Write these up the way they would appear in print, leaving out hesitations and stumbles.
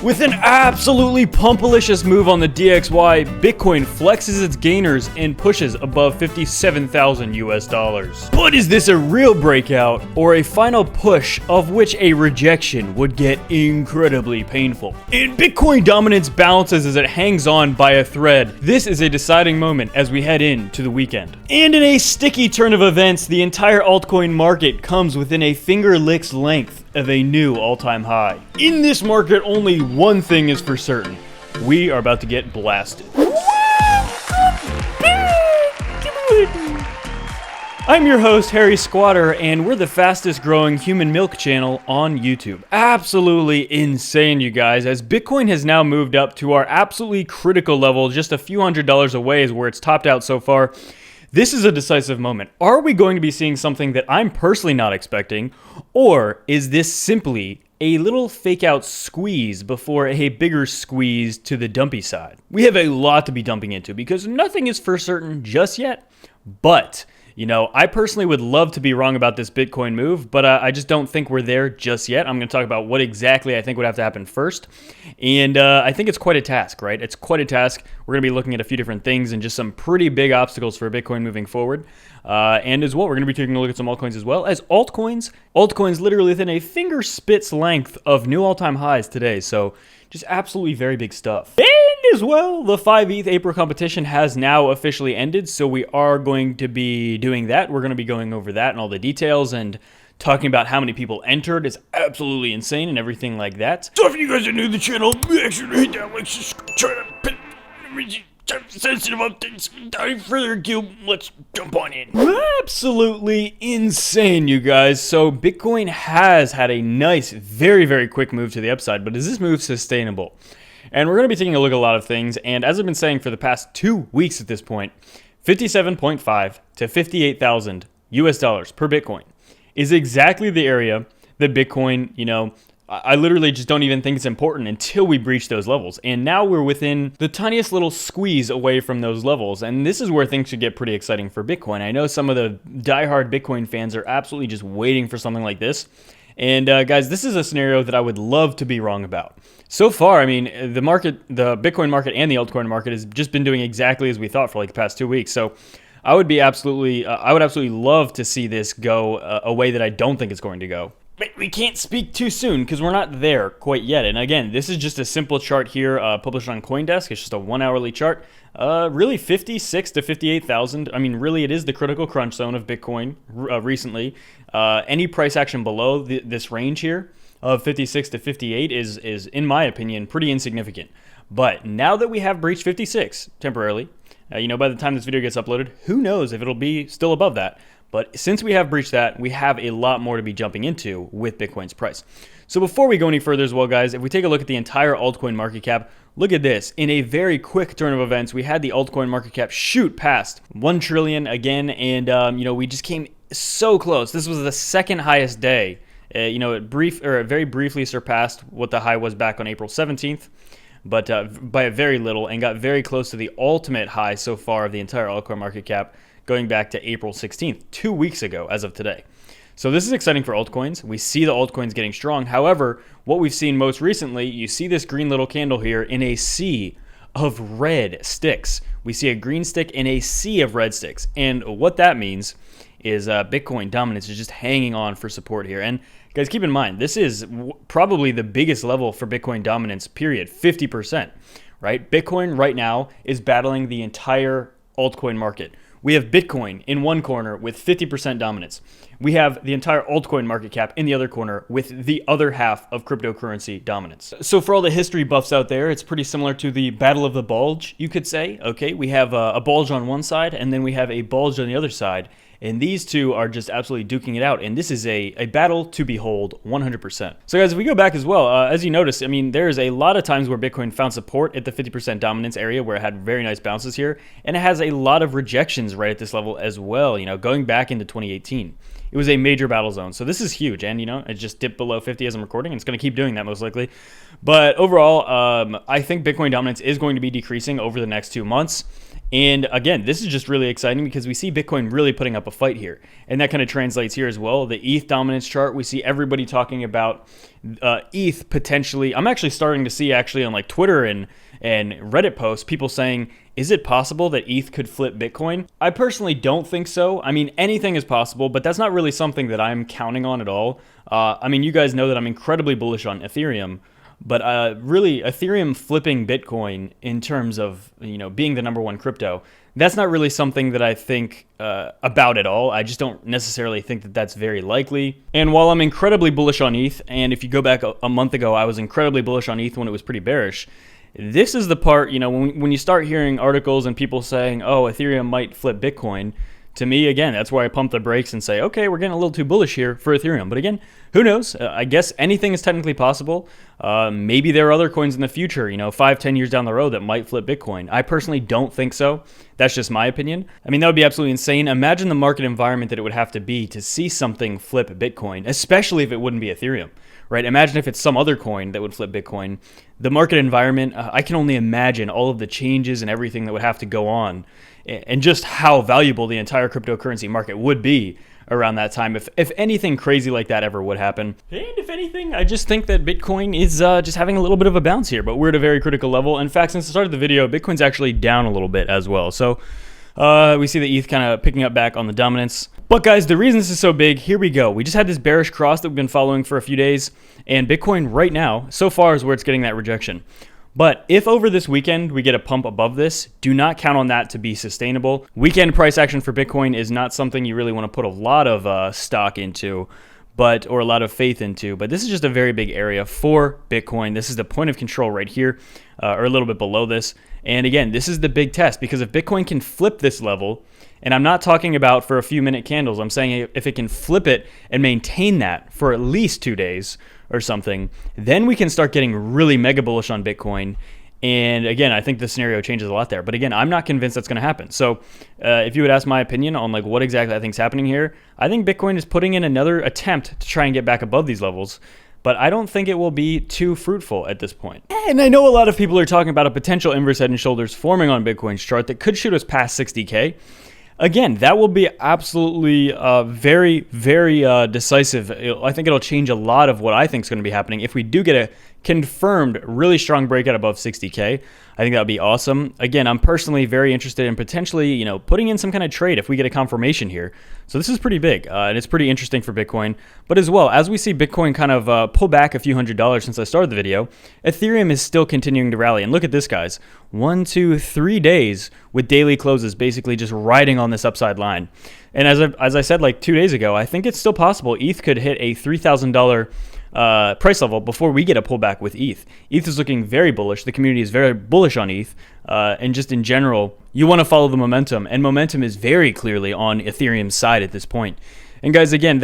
With an absolutely pumpalicious move on the DXY, Bitcoin flexes its gainers and pushes above 57,000 US dollars. But is this a real breakout or a final push of which a rejection would get incredibly painful? And Bitcoin dominance balances as it hangs on by a thread. This is a deciding moment as we head into the weekend. And in a sticky turn of events, the entire altcoin market comes within a finger lick's length of a new all-time high. In this market, only one thing is for certain. We are about to get blasted. I'm your host, Harry Squatter, and we're the fastest growing human milk channel on YouTube. Absolutely insane, you guys, as Bitcoin has now moved up to our absolutely critical level, just a few $100s away is where it's topped out so far. This is a decisive moment. Are we going to be seeing something that I'm personally not expecting, or is this simply a little fake out squeeze before a bigger squeeze to the dumpy side? We have a lot to be dumping into because nothing is for certain just yet, but you know, I personally would love to be wrong about this Bitcoin move, but I just don't think we're there just yet. I'm going to talk about what exactly I think would have to happen first. And I think it's quite a task, right? It's quite a task. We're going to be looking at a few different things and just some pretty big obstacles for Bitcoin moving forward. And as well, we're going to be taking a look at some altcoins as well as altcoins. Altcoins literally within a finger spit's length of new all-time highs today. So just absolutely very big stuff. And as well, the 5 ETH April competition has now officially ended, so we are going to be doing that. We're going to be going over that and all the details and talking about how many people entered. It's absolutely insane and everything like that. So if you guys are new to the channel, make sure to hit that like, subscribe, sensitive updates. Without any further ado, let's jump on in. Absolutely insane, you guys. So Bitcoin has had a nice, very, very quick move to the upside, but is this move sustainable? And we're going to be taking a look at a lot of things, and as I've been saying for the past 2 weeks at this point, 57.5 to 58,000 US dollars per Bitcoin is exactly the area that Bitcoin, you know, I literally just don't even think it's important until we breach those levels. And now we're within the tiniest little squeeze away from those levels. And this is where things should get pretty exciting for Bitcoin. I know some of the diehard Bitcoin fans are absolutely just waiting for something like this. And guys, this is a scenario that I would love to be wrong about. So far, I mean, the market, the Bitcoin market and the altcoin market has just been doing exactly as we thought for like the past 2 weeks. So I would be absolutely, I would absolutely love to see this go a way that I don't think it's going to go. But we can't speak too soon because we're not there quite yet. And again, this is just a simple chart here published on CoinDesk. It's just a 1 hourly chart. Really 56 to 58,000. I mean, really it is the critical crunch zone of Bitcoin recently. Any price action below this range here of 56 to 58 is, in my opinion, pretty insignificant. But now that we have breached 56 temporarily, you know, by the time this video gets uploaded, who knows if it'll be still above that. But since we have breached that, we have a lot more to be jumping into with Bitcoin's price. So before we go any further as well, guys, if we take a look at the entire altcoin market cap, look at this. In a very quick turn of events, we had the altcoin market cap shoot past 1 trillion again. And, you know, we just came so close. This was the second highest day. You know, it very briefly surpassed what the high was back on April 17th. But by a very little, and got very close to the ultimate high so far of the entire altcoin market cap, going back to April 16th, 2 weeks ago as of today. So this is exciting for altcoins. We see the altcoins getting strong. However, what we've seen most recently, you see this green little candle here in a sea of red sticks. We see a green stick in a sea of red sticks. And what that means is Bitcoin dominance is just hanging on for support here. And guys, keep in mind, this is probably the biggest level for Bitcoin dominance, period, 50%, right? Bitcoin right now is battling the entire altcoin market. We have Bitcoin in one corner with 50% dominance. We have the entire altcoin market cap in the other corner with the other half of cryptocurrency dominance. So for all the history buffs out there, it's pretty similar to the Battle of the Bulge, you could say. Okay, we have a bulge on one side and then we have a bulge on the other side. And these two are just absolutely duking it out. And this is a battle to behold 100%. So guys, if we go back as well, as you notice, I mean, there's a lot of times where Bitcoin found support at the 50% dominance area where it had very nice bounces here. And it has a lot of rejections right at this level as well, you know, going back into 2018. it was a major battle zone. So this is huge. And, you know, it just dipped below 50 as I'm recording. And it's going to keep doing that most likely. But overall, I think Bitcoin dominance is going to be decreasing over the next 2 months. And again, this is just really exciting because we see Bitcoin really putting up a fight here. And that kind of translates here as well. The ETH dominance chart, we see everybody talking about ETH potentially. I'm actually starting to see actually on like Twitter and Reddit posts, people saying, is it possible that ETH could flip Bitcoin? I personally don't think so. I mean, anything is possible, but that's not really something that I'm counting on at all. I mean, you guys know that I'm incredibly bullish on Ethereum. But really, Ethereum flipping Bitcoin in terms of, you know, being the #1 crypto, that's not really something that I think about at all. I just don't necessarily think that that's very likely. And while I'm incredibly bullish on ETH, and if you go back a month ago, I was incredibly bullish on ETH when it was pretty bearish. This is the part, you know, when you start hearing articles and people saying, oh, Ethereum might flip Bitcoin, to me, again, that's where I pump the brakes and say, okay, we're getting a little too bullish here for Ethereum. But again, who knows? I guess anything is technically possible. Maybe there are other coins in the future, you know, 5-10 years down the road that might flip Bitcoin. I personally don't think so. That's just my opinion. I mean, that would be absolutely insane. Imagine the market environment that it would have to be to see something flip Bitcoin, especially if it wouldn't be Ethereum, right? Imagine if it's some other coin that would flip Bitcoin. The market environment, I can only imagine all of the changes and everything that would have to go on, and just how valuable the entire cryptocurrency market would be around that time if anything crazy like that ever would happen. And if anything, I just think that Bitcoin is just having a little bit of a bounce here, but we're at a very critical level. In fact, since the start of the video, Bitcoin's actually down a little bit as well. So we see the ETH kind of picking up back on the dominance. But guys, the reason this is so big, here we go. We just had this bearish cross that we've been following for a few days, and Bitcoin right now, so far, is where it's getting that rejection. But if over this weekend we get a pump above this, do not count on that to be sustainable. Weekend price action for Bitcoin is not something you really want to put a lot of stock into, or a lot of faith into. But this is just a very big area for Bitcoin. This is the point of control right here, or a little bit below this. And again, this is the big test, because if Bitcoin can flip this level, and I'm not talking about for a few minute candles, I'm saying if it can flip it and maintain that for at least 2 days or something, then we can start getting really mega bullish on Bitcoin. And again, I think the scenario changes a lot there. But again, I'm not convinced that's going to happen. So if you would ask my opinion on like what exactly I think is happening here, I think Bitcoin is putting in another attempt to try and get back above these levels. But I don't think it will be too fruitful at this point. And I know a lot of people are talking about a potential inverse head and shoulders forming on Bitcoin's chart that could shoot us past 60K. Again, that will be absolutely very, very decisive. I think it'll change a lot of what I think is going to be happening if we do get a confirmed really strong breakout above 60K. I think that would be awesome. Again, I'm personally very interested in potentially, you know, putting in some kind of trade if we get a confirmation here. So this is pretty big, and it's pretty interesting for Bitcoin. But as well, as we see Bitcoin kind of pull back a few $100s since I started the video, Ethereum is still continuing to rally. And look at this, guys. 1, 2, 3 days with daily closes basically just riding on this upside line. And as I said like 2 days ago, I think it's still possible ETH could hit a $3,000 price level before we get a pullback with ETH. ETH is looking very bullish. The community is very bullish on ETH. And just in general, you want to follow the momentum. And momentum is very clearly on Ethereum's side at this point. And guys, again,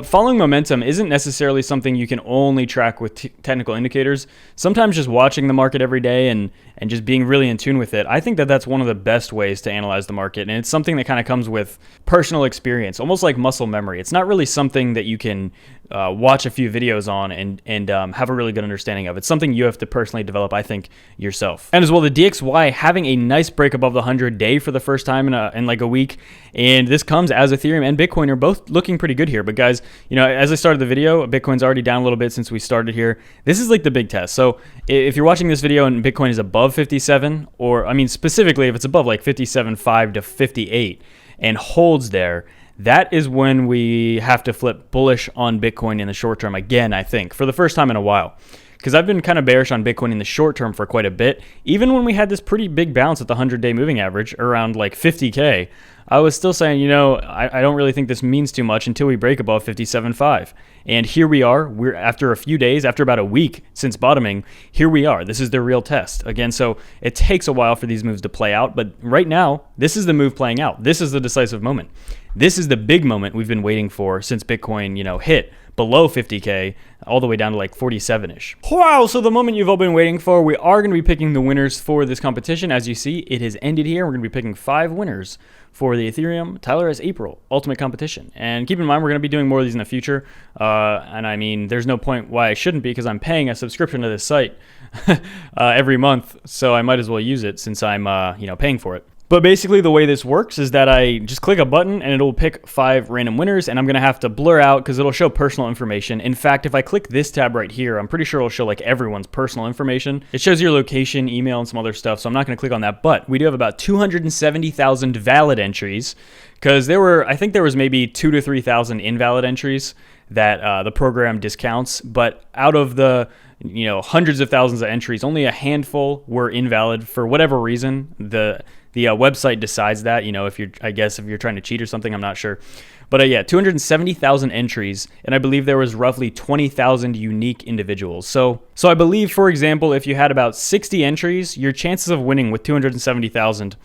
following momentum isn't necessarily something you can only track with technical indicators. Sometimes just watching the market every day and just being really in tune with it, I think that that's one of the best ways to analyze the market. And it's something that kind of comes with personal experience, almost like muscle memory. It's not really something that you can watch a few videos on and have a really good understanding of. It's something you have to personally develop, I think, yourself. And as well, the DXY having a nice break above the 100-day for the first time in like a week. And this comes as Ethereum and Bitcoin are both looking pretty good here. But guys, you know, as I started the video, Bitcoin's already down a little bit since we started here. This is like the big test. So if you're watching this video and Bitcoin is above 57, or I mean specifically if it's above like 57.5 to 58 and holds there, that is when we have to flip bullish on Bitcoin in the short term again, I think, for the first time in a while. Because I've been kind of bearish on Bitcoin in the short term for quite a bit. Even when we had this pretty big bounce at the 100-day moving average around like 50K, I was still saying, you know, I don't really think this means too much until we break above 57.5. And here we are. We're after a few days, after about a week since bottoming, here we are. This is the real test. Again, so it takes a while for these moves to play out. But right now, this is the move playing out. This is the decisive moment. This is the big moment we've been waiting for since Bitcoin, you know, hit below 50K all the way down to like 47-ish. Wow, so the moment you've all been waiting for, we are going to be picking the winners for this competition. As you see, it has ended here. We're going to be picking 5 winners for the Ethereum TylerS April Ultimate Competition. And keep in mind, we're going to be doing more of these in the future. And I mean, there's no point why I shouldn't be, because I'm paying a subscription to this site every month. So I might as well use it since I'm paying for it. But basically the way this works is that I just click a button and it'll pick 5 random winners, and I'm going to have to blur out because it'll show personal information. In fact, if I click this tab right here, I'm pretty sure it'll show like everyone's personal information. It shows your location, email, and some other stuff, so I'm not going to click on that. But we do have about 270,000 valid entries, because I think there was maybe 2,000 to 3,000 invalid entries that the program discounts. But out of the hundreds of thousands of entries, only a handful were invalid for whatever reason. The website decides that, if you're trying to cheat or something, I'm not sure. But yeah, 270,000 entries, and I believe there was roughly 20,000 unique individuals. So I believe, for example, if you had about 60 entries, your chances of winning with 270,000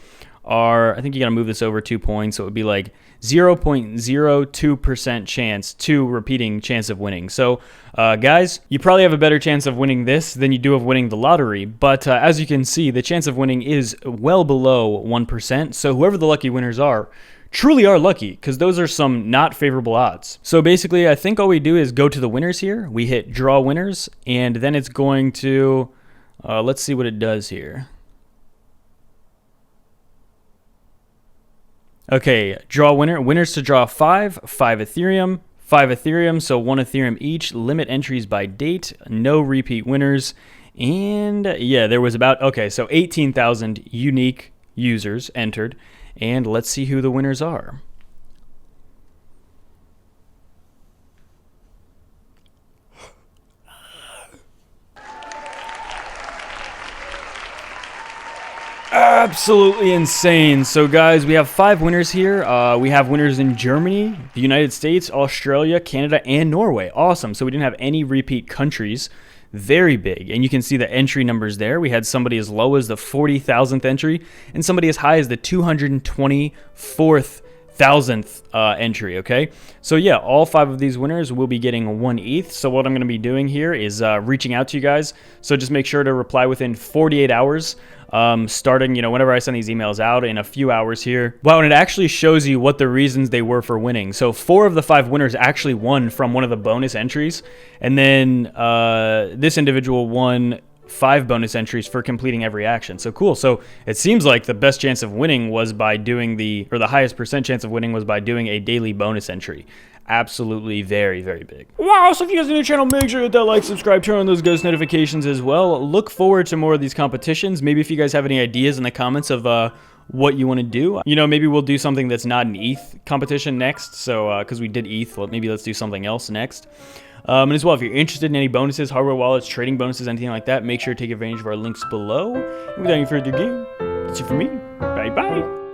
are, I think you got to move this over 2 points, so it would be like 0.02% chance to repeating chance of winning. So guys, you probably have a better chance of winning this than you do of winning the lottery, but as you can see, the chance of winning is well below 1%. So whoever the lucky winners are truly are lucky, because those are some not favorable odds. So basically, I think all we do is go to the winners here, we hit draw winners, and then it's going to let's see what it does here. Okay, draw winner. Winners to draw 5 Ethereum, 5 Ethereum, so 1 Ethereum each. Limit entries by date, no repeat winners. And yeah, there was about, okay, so 18,000 unique users entered. And let's see who the winners are. Absolutely insane. So guys, we have 5 winners here. We have winners in Germany, the United States, Australia, Canada, and Norway. Awesome. So we didn't have any repeat countries. Very big. And you can see the entry numbers there. We had somebody as low as the 40,000th entry and somebody as high as the 224,000th entry. Okay, so yeah, all 5 of these winners will be getting 1 ETH. So what I'm going to be doing here is reaching out to you guys. So just make sure to reply within 48 hours. Starting, whenever I send these emails out in a few hours here. Wow, and it actually shows you what the reasons they were for winning. So 4 of the 5 winners actually won from one of the bonus entries. And then this individual won 5 bonus entries for completing every action. So cool. So it seems like the best chance of winning was by doing the highest percent chance of winning was by doing a daily bonus entry. Absolutely very, very big. Wow, so if you guys are new to the channel, make sure to hit that like, subscribe, turn on those ghost notifications as well. Look forward to more of these competitions. Maybe if you guys have any ideas in the comments of what you want to do. Maybe we'll do something that's not an ETH competition next. So, because we did ETH, well, maybe let's do something else next. And as well, if you're interested in any bonuses, hardware wallets, trading bonuses, anything like that, make sure to take advantage of our links below. And without any further ado, that's it for me. Bye-bye.